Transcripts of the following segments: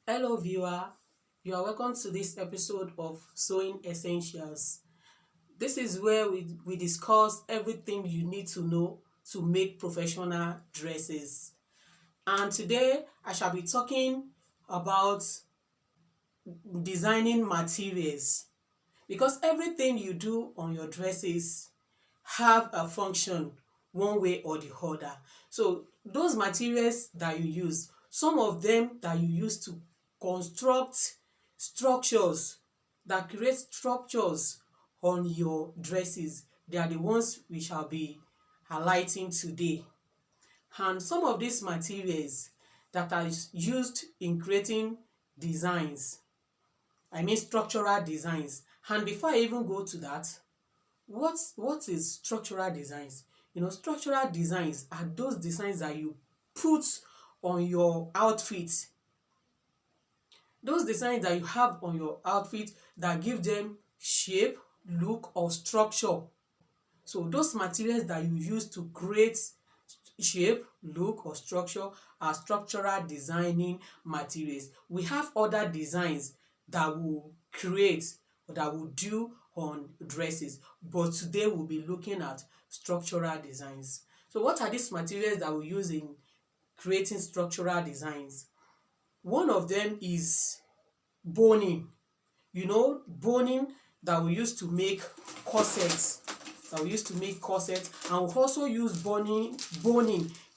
Hello viewer, you are welcome to this episode of Sewing Essentials. This is where we discuss everything you need to know to make professional dresses. And today I shall be talking about designing materials, because everything you do on your dresses have a function one way or the other. So those materials that you use, some of them that you use to construct structures, that create structures on your dresses, they are the ones we shall be highlighting today. And some of these materials that are used in creating designs, I mean structural designs. And before I even go to that, what is structural designs? Structural designs are those designs that you put on your outfit. Those designs that you have on your outfit that give them shape, look, or structure. So those materials that you use to create shape, look, or structure are structural designing materials. We have other designs that will create or that will do on dresses, but today we'll be looking at structural designs. So what are these materials that we use in creating structural designs? One of them is boning. Boning that we used to make corsets. And we also use boning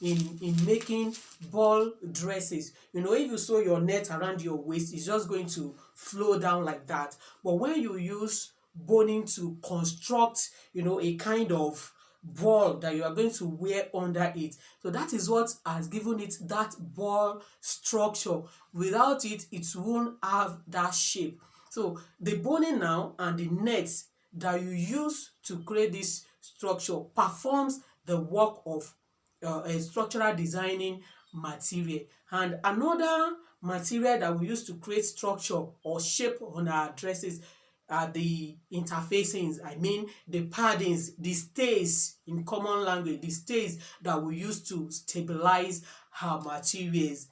in making ball dresses. If you sew your net around your waist, it's just going to flow down like that. But when you use boning to construct a kind of ball that you are going to wear under it, so that is what has given it that ball structure. Without it, it won't have that shape. So the boning now and the nets that you use to create this structure performs the work of a structural designing material. And another material that we use to create structure or shape on our dresses are the interfacings, I mean the paddings, the stays in common language, the stays that we use to stabilize our materials.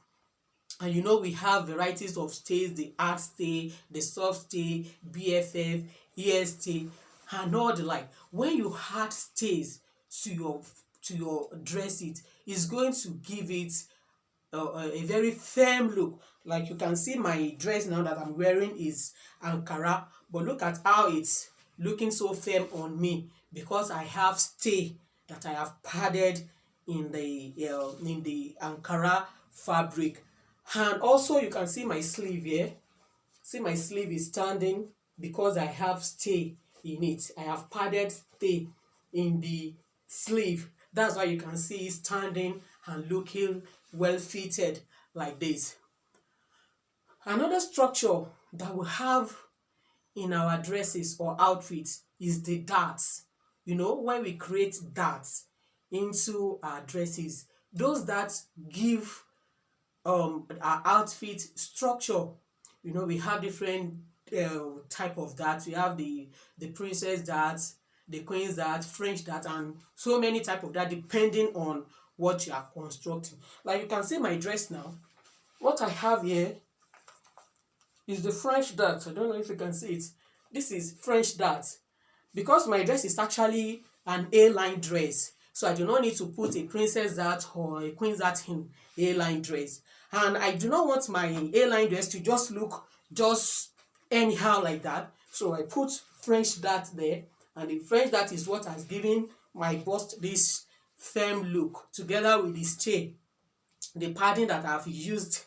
And we have varieties of stays: the hard stay, the soft stay, BFF, EST, and all the like. When you add stays to your dress, it's going to give it a very firm look. Like you can see my dress now that I'm wearing is Ankara, but look at how it's looking so firm on me, because I have stay that I have padded in the Ankara fabric. And also you can see my sleeve here. See, my sleeve is standing because I have stay in it. I have padded stay in the sleeve. That's why you can see it standing and looking well fitted like this. Another structure that we have in our dresses or outfits is the darts. When we create darts into our dresses, those darts give our outfit structure. We have different type of darts. We have the princess dart, the queen's dart, French dart, and so many type of dart depending on what you are constructing. Like you can see my dress now. What I have here is the French dart. I don't know if you can see it. This is French dart. Because my dress is actually an A-line dress, so I do not need to put a princess dart or a queen's dart in A-line dress. And I do not want my A-line dress to just look just anyhow like that. So I put French dart there, and the French dart is what has given my bust this firm look, together with the stay, the padding that I've used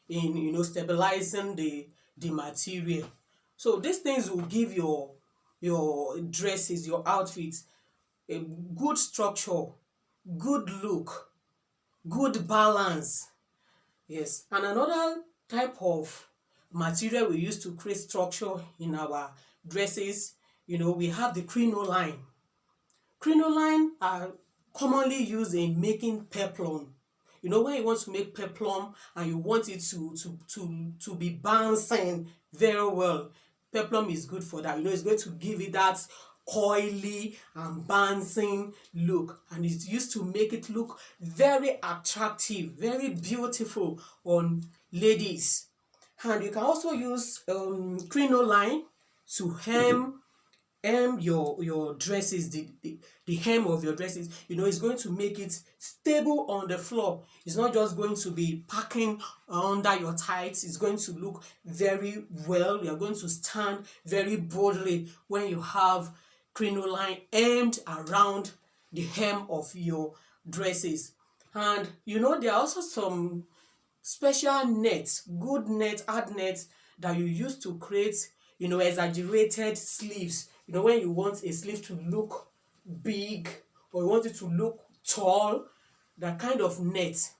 in stabilizing the material. So these things will give your dresses, your outfits, a good structure, good look, good balance. Yes. And another type of material we use to create structure in our dresses, we have the crinoline. Crinoline are commonly used in making peplum. When you want to make peplum and you want it to be bouncing very well, peplum is good for that. It's going to give it that coily and bouncing look, and it's used to make it look very attractive, very beautiful on ladies. And you can also use crinoline to hem your dresses, the hem of your dresses. You know, it's going to make it stable on the floor. It's not just going to be packing under your tights. It's going to look very well. You're going to stand very boldly when you have crinoline hemmed around the hem of your dresses. And you know, there are also some special nets, good net, hard net that you use to create, you know, exaggerated sleeves. You know, when you want a sleeve to look big or you want it to look tall, that kind of net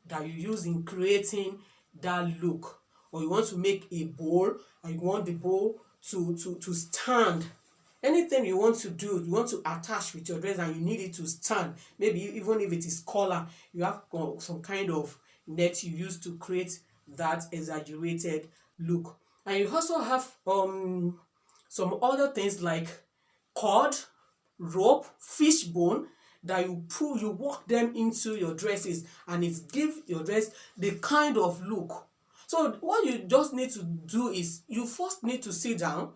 that you use in creating that look. Or you want to make a bowl and you want the bowl to stand. Anything you want to do, you want to attach with your dress and you need it to stand. Maybe even if it is collar, you have some kind of net you use to create that exaggerated look. And you also have some other things like cord, rope, fish bone that you work them into your dresses, and it gives your dress the kind of look. So what you just need to do is you first need to sit down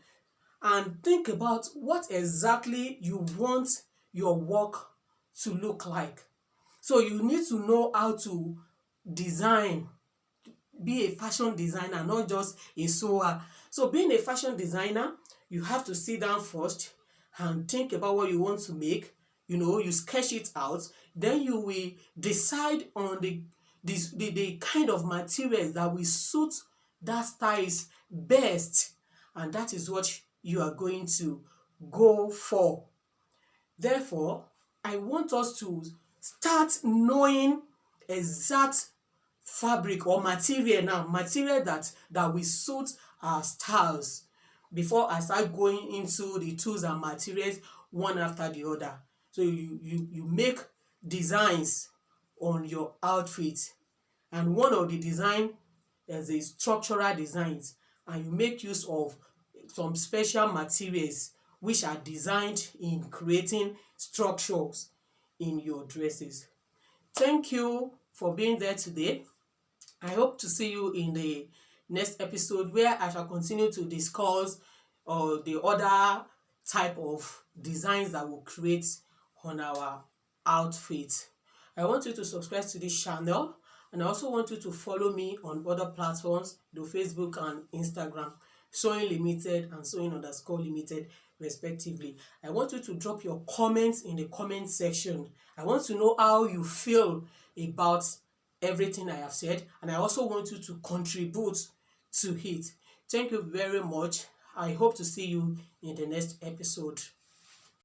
and think about what exactly you want your work to look like. So you need to know how to design, be a fashion designer, not just a sewer. So being a fashion designer, you have to sit down first and think about what you want to make. You know, you sketch it out, then you will decide on the kind of materials that will suit that styles best, and that is what you are going to go for. Therefore, I want us to start knowing exact fabric or material now, material that will suit our styles, before I start going into the tools and materials one after the other. So you make designs on your outfit, and one of the design is the structural designs, and you make use of some special materials which are designed in creating structures in your dresses. Thank you for being there today. I hope to see you in the next episode, where I shall continue to discuss the other type of designs that we'll create on our outfit. I want you to subscribe to this channel, and I also want you to follow me on other platforms, the Facebook and Instagram, Sewing Limited and Sewing_Limited respectively. I want you to drop your comments in the comment section. I want to know how you feel about everything I have said, and I also want you to contribute to it. Thank you very much. I hope to see you in the next episode.